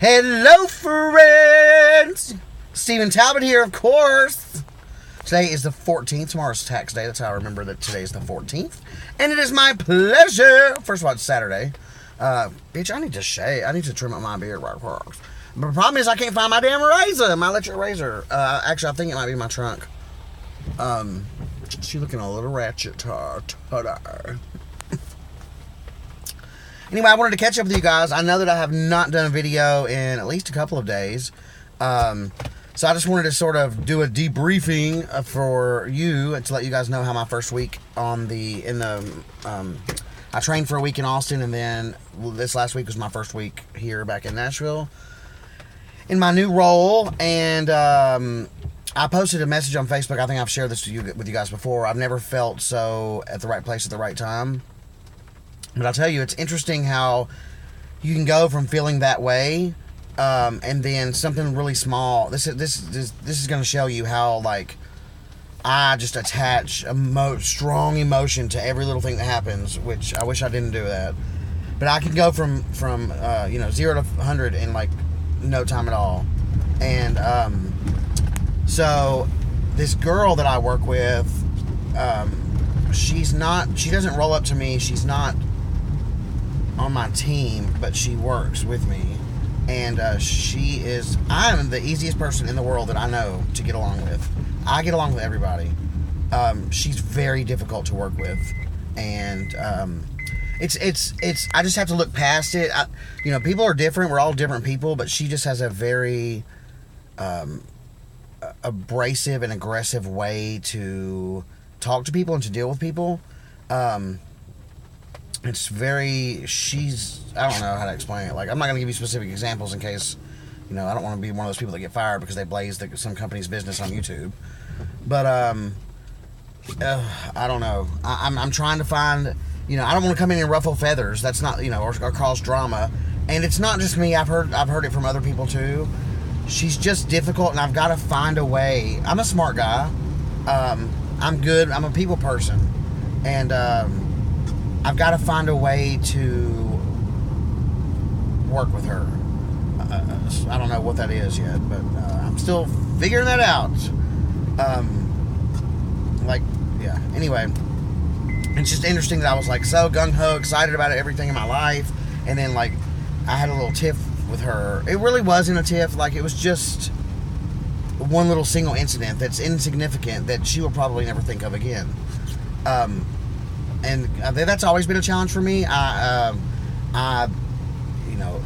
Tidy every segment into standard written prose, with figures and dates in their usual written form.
Hello, friends! Stephen Talbot here, of course. Today is the 14th. Tomorrow's tax day. That's how I remember that today is the 14th. And it is my pleasure. First of all, it's Saturday. Bitch, I need to shave. I need to trim up my beard right quick. But the problem is I can't find my damn razor. My electric razor. Actually, I think it might be in my trunk. She's looking a little ratchet today. Anyway, I wanted to catch up with you guys. I know that I have not done a video in at least a couple of days. So I just wanted to sort of do a debriefing for you to let you guys know how my first week I trained for a week in Austin, and then this last week was my first week here back in Nashville in my new role. And I posted a message on Facebook. I think I've shared this with you guys before. I've never felt so at the right place at the right time. But I'll tell you, it's interesting how you can go from feeling that way, and then something really small. This is going to show you how, like, I just attach a strong emotion to every little thing that happens, which I wish I didn't do that. But I can go from 0 to 100 in like no time at all. And so this girl that I work with, she doesn't roll up to me. She's not on my team, but she works with me, and I am the easiest person in the world that I know to get along with. I get along with everybody. She's very difficult to work with, and it's I just have to look past it. People are different. We're all different people, but she just has a very abrasive and aggressive way to talk to people and to deal with people. I don't know how to explain it. Like, I'm not going to give you specific examples in case, I don't want to be one of those people that get fired because they blaze some company's business on YouTube. But, I don't know. I'm trying to find, I don't want to come in and ruffle feathers. That's not, or cause drama. And it's not just me. I've heard it from other people too. She's just difficult, and I've got to find a way. I'm a smart guy. I'm good. I'm a people person. And, I've got to find a way to work with her. I don't know what that is yet, but I'm still figuring that out. Anyway, it's just interesting that I was like so gung-ho, excited about everything in my life, and then like I had a little tiff with her. It really wasn't a tiff. Like, it was just one little single incident that's insignificant that she will probably never think of again. And that's always been a challenge for me.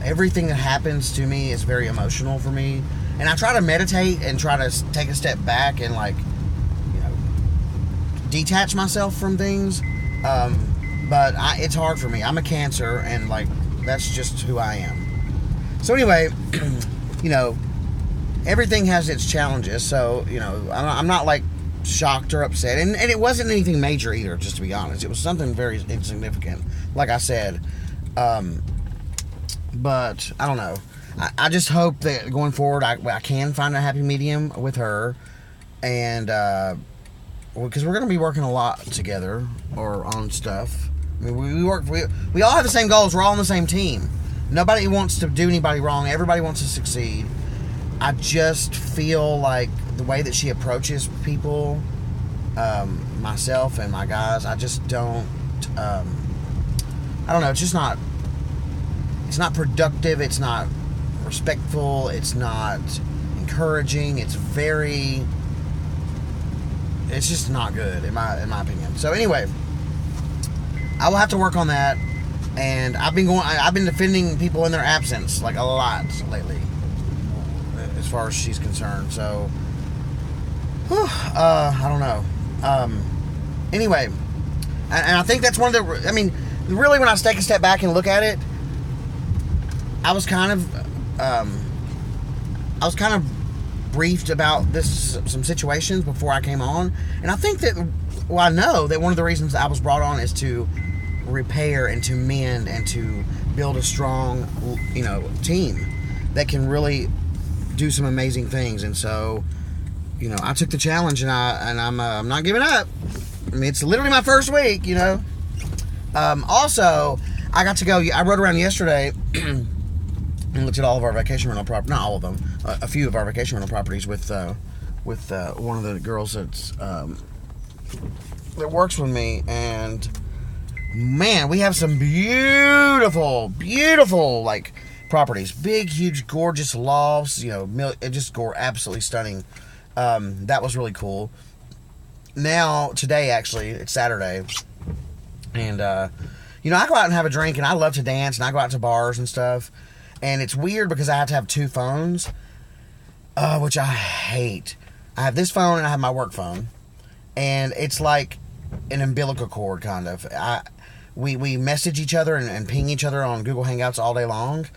Everything that happens to me is very emotional for me. And I try to meditate and try to take a step back and, detach myself from things. But it's hard for me. I'm a Cancer, and, that's just who I am. So anyway, everything has its challenges. So, I'm not, shocked or upset, and it wasn't anything major either, just to be honest. It was something very insignificant, like I said. But I don't know. I just hope that going forward I can find a happy medium with her, and because we're going to be working a lot together or on stuff. I mean, we all have the same goals. We're all on the same team. Nobody wants to do anybody wrong. Everybody wants to succeed. I just feel like the way that she approaches people, myself and my guys, I just don't, I don't know, it's not productive, it's not respectful, it's not encouraging, it's just not good in my opinion. So anyway, I will have to work on that, and I've been defending people in their absence, a lot lately, as far as she's concerned. So I don't know. Anyway, and I think that's one of the. Really, when I take a step back and look at it, I was kind of briefed about some situations before I came on, and I think that, I know that one of the reasons I was brought on is to repair and to mend and to build a strong, team that can really do some amazing things. And so, I took the challenge, and I'm not giving up. It's literally my first week, Also, I got to go. I rode around yesterday and looked at all of our vacation rental properties. Not all of them, a few of our vacation rental properties with one of the girls that works with me, and man, we have some beautiful like properties, big, huge, gorgeous lofts. Just absolutely stunning. That was really cool. Now today, actually, it's Saturday, and I go out and have a drink, and I love to dance, and I go out to bars and stuff. And it's weird because I have to have two phones, which I hate. I have this phone and I have my work phone, and it's like an umbilical cord, kind of. We message each other and ping each other on Google Hangouts all day long,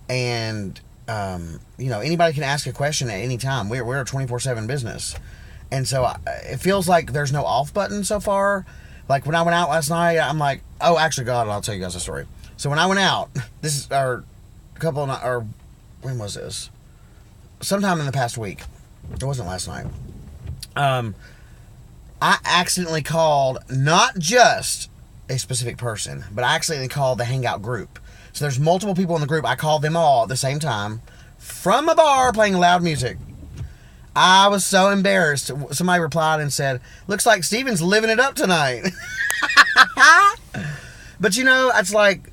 and anybody can ask a question at any time. We're a 24/7 business, and so it feels like there's no off button so far. Like when I went out last night, I'm like, oh, actually, God, I'll tell you guys a story. So when I went out, this is when was this? Sometime in the past week. It wasn't last night. I accidentally called not just a specific person, but I accidentally called the Hangout group. So there's multiple people in the group. I called them all at the same time from a bar playing loud music. I was so embarrassed. Somebody replied and said, "Looks like Steven's living it up tonight." But it's like,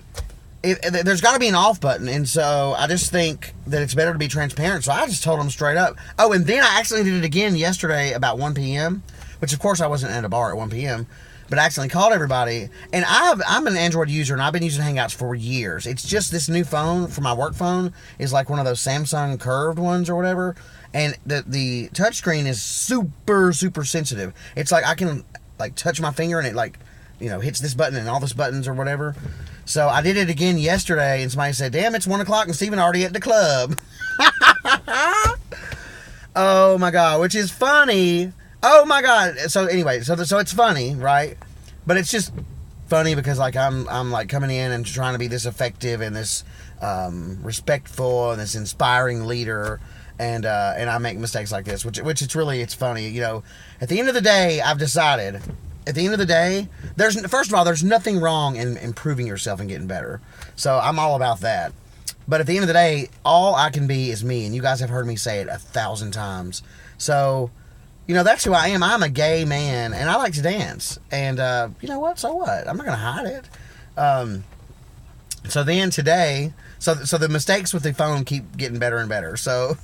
there's got to be an off button, and so I just think that it's better to be transparent. So I just told them straight up. Oh, and then I accidentally did it again yesterday about 1 p.m., which of course I wasn't at a bar at 1 p.m., but I accidentally called everybody. And I'm an Android user, and I've been using Hangouts for years. It's just this new phone for my work phone is like one of those Samsung curved ones or whatever, and the touchscreen is super, super sensitive. It's like I can like touch my finger and it like hits this button and all this buttons or whatever. So I did it again yesterday, and somebody said, "Damn, it's 1 o'clock and Steven already at the club." Oh my God, which is funny. Oh my God. So anyway, so it's funny, right? But it's just funny because like I'm like coming in and trying to be this effective and this respectful and this inspiring leader, and I make mistakes like this, which it's funny. At the end of the day, I've decided. At the end of the day, first of all, there's nothing wrong in improving yourself and getting better. So I'm all about that. But at the end of the day, all I can be is me, and you guys have heard me say it 1,000 times. So, that's who I am. I'm a gay man, and I like to dance. And you know what? So what? I'm not going to hide it. So then today, so the mistakes with the phone keep getting better and better. So...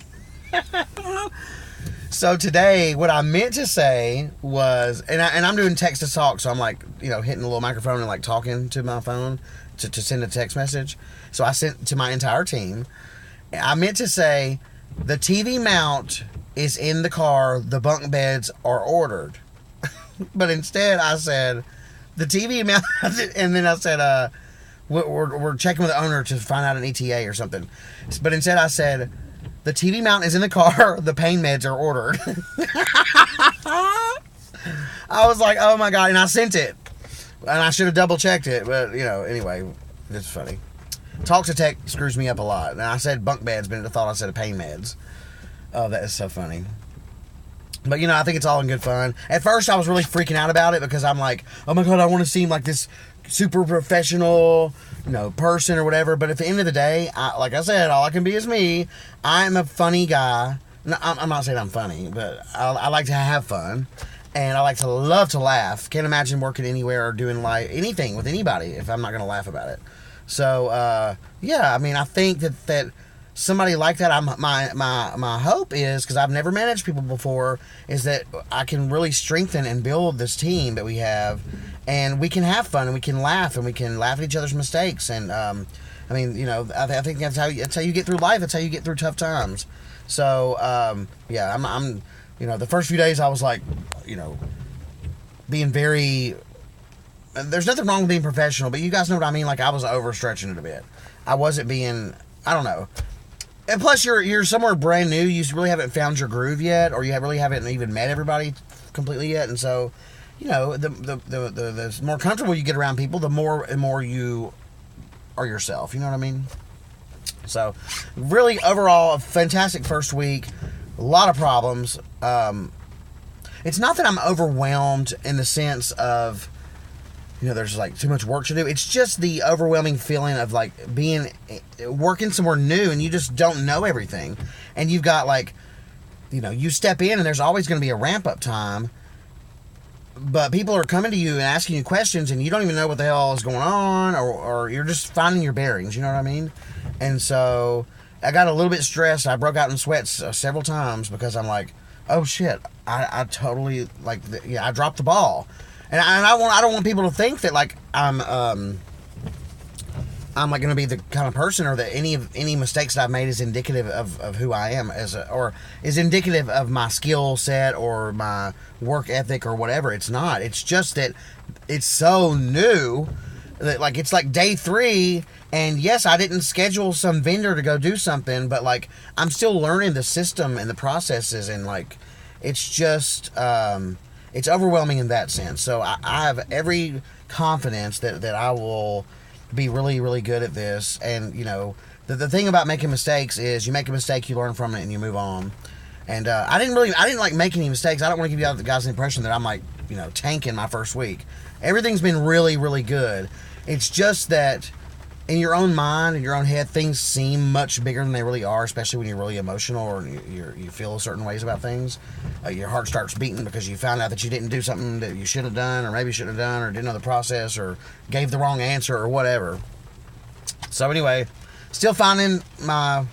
So today, what I meant to say was, and I'm doing text to talk, so I'm like, hitting the little microphone and like talking to my phone to send a text message. So I sent to my entire team. I meant to say, the TV mount is in the car, the bunk beds are ordered. But instead I said, the TV mount, and then I said, we're checking with the owner to find out an ETA or something. But instead I said, the TV mount is in the car. The pain meds are ordered. I was like, oh my God. And I sent it. And I should have double checked it. But, anyway, it's funny. Talk to text screws me up a lot. And I said bunk beds, but I thought I said pain meds. Oh, that is so funny. But, I think it's all in good fun. At first, I was really freaking out about it because I'm like, oh my God, I want to seem like this super professional, person or whatever. But at the end of the day, like I said, all I can be is me. I'm a funny guy. No, I'm not saying I'm funny, but I like to have fun, and I like to love to laugh. Can't imagine working anywhere or doing like anything with anybody if I'm not going to laugh about it. So I think that somebody like that, my hope is, because I've never managed people before, is that I can really strengthen and build this team that we have, and we can have fun, and we can laugh at each other's mistakes, and I think that's how you get through life. That's how you get through tough times. So I'm the first few days I was like, being very. There's nothing wrong with being professional, but you guys know what I mean. Like, I was overstretching it a bit. I wasn't being. I don't know. And plus, you're somewhere brand new. You really haven't found your groove yet, or you really haven't even met everybody completely yet. And so, the more comfortable you get around people, the more and more you are yourself. You know what I mean? So, really, overall, a fantastic first week. A lot of problems. It's not that I'm overwhelmed in the sense of you know, there's like too much work to do. It's just the overwhelming feeling of like working somewhere new and you just don't know everything. And you've got like, you know, you step in and there's always going to be a ramp up time, but people are coming to you and asking you questions and you don't even know what the hell is going on, or you're just finding your bearings, you know what I mean? And so I got a little bit stressed. I broke out in sweats several times because I'm like, oh shit, I totally like, I dropped the ball. And I don't want people to think that like I'm like going to be the kind of person, or that any mistakes that I've made is indicative of who I am or is indicative of my skill set or my work ethic or whatever. It's not. It's just that it's so new that like it's like day 3, and yes, I didn't schedule some vendor to go do something, but like I'm still learning the system and the processes, and like it's just it's overwhelming in that sense. So I have every confidence that I will be really, really good at this. And, you know, the thing about making mistakes is you make a mistake, you learn from it, and you move on. And I didn't like make any mistakes. I don't want to give you guys the impression that I'm like, you know, tanking my first week. Everything's been really, really good. It's just that in your own mind, in your own head, things seem much bigger than they really are, especially when you're really emotional or you feel certain ways about things. Your heart starts beating because you found out that you didn't do something that you should have done, or maybe shouldn't have done, or didn't know the process, or gave the wrong answer, or whatever. So anyway, still finding my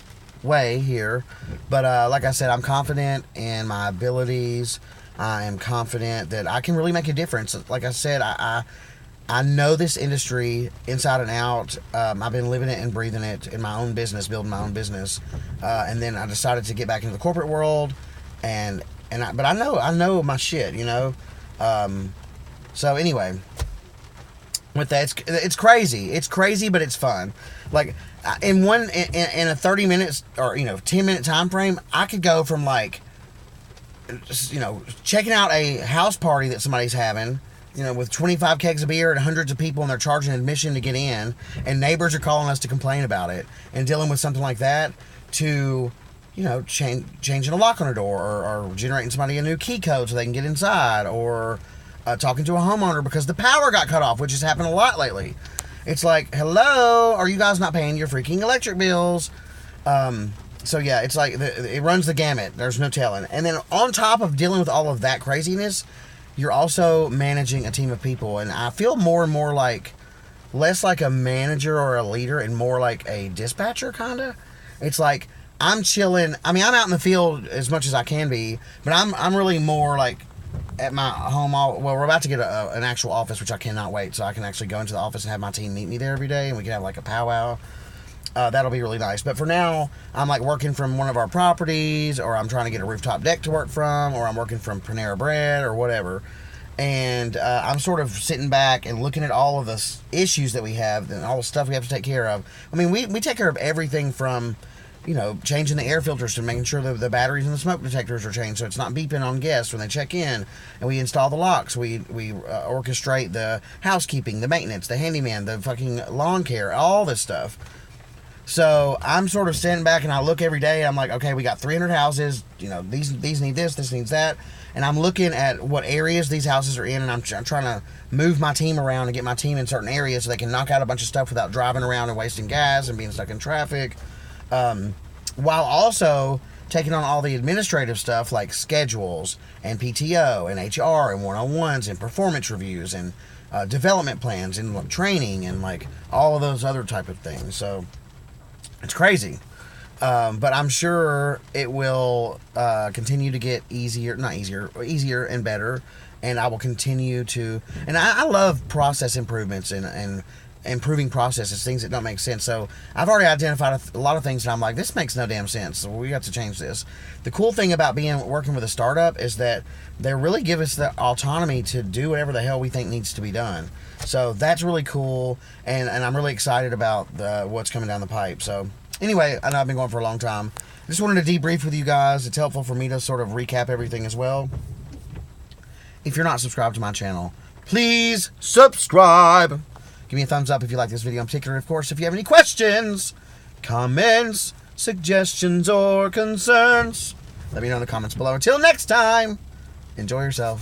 way here. But like I said, I'm confident in my abilities. I am confident that I can really make a difference. Like I said, I know this industry inside and out. I've been living it and breathing it in my own business, building my own business, and then I decided to get back into the corporate world, but I know my shit, you know. So anyway, with that, it's crazy, but it's fun. Like in a 30 minutes or 10-minute time frame, I could go from like, you know, checking out a house party that somebody's having, you know, with 25 kegs of beer and hundreds of people, and they're charging admission to get in, and neighbors are calling us to complain about it, and dealing with something like that, to, you know, changing a lock on a door, or generating somebody a new key code so they can get inside, or talking to a homeowner because the power got cut off, which has happened a lot lately. It's like, hello, are you guys not paying your freaking electric bills? So yeah, it's like it runs the gamut. There's no telling. And then on top of dealing with all of that craziness, you're also managing a team of people, and I feel more and more like, less like a manager or a leader and more like a dispatcher, kind of. It's like I'm chilling. I mean, I'm out in the field as much as I can be, but I'm really more like at my home. Well, we're about to get an actual office, which I cannot wait, so I can actually go into the office and have my team meet me there every day, and we can have like a powwow. That'll be really nice. But for now, I'm like working from one of our properties, or I'm trying to get a rooftop deck to work from, or I'm working from Panera Bread or whatever. And I'm sort of sitting back and looking at all of the issues that we have and all the stuff we have to take care of. I mean, we take care of everything from, you know, changing the air filters to making sure the batteries and the smoke detectors are changed so it's not beeping on guests when they check in. And we install the locks. We orchestrate the housekeeping, the maintenance, the handyman, the fucking lawn care, all this stuff. So I'm sort of standing back and I look every day and I'm like, okay, we got 300 houses, you know, these need this needs that. And I'm looking at what areas these houses are in, and I'm trying to move my team around and get my team in certain areas so they can knock out a bunch of stuff without driving around and wasting gas and being stuck in traffic. While also taking on all the administrative stuff like schedules and PTO and HR and one-on-ones and performance reviews and development plans and training and like all of those other type of things. So it's crazy. But I'm sure it will continue to get easier and better. And I will continue to, and I love process improvements and improving processes, things that don't make sense. So I've already identified a lot of things and I'm like, this makes no damn sense. So we got to change this. The cool thing about working with a startup is that they really give us the autonomy to do whatever the hell we think needs to be done. So that's really cool. And I'm really excited about what's coming down the pipe. So anyway, I know I've been going for a long time. I just wanted to debrief with you guys. It's helpful for me to sort of recap everything as well. If you're not subscribed to my channel, please subscribe. Give me a thumbs up if you like this video in particular. Of course, if you have any questions, comments, suggestions, or concerns, let me know in the comments below. Until next time, enjoy yourself.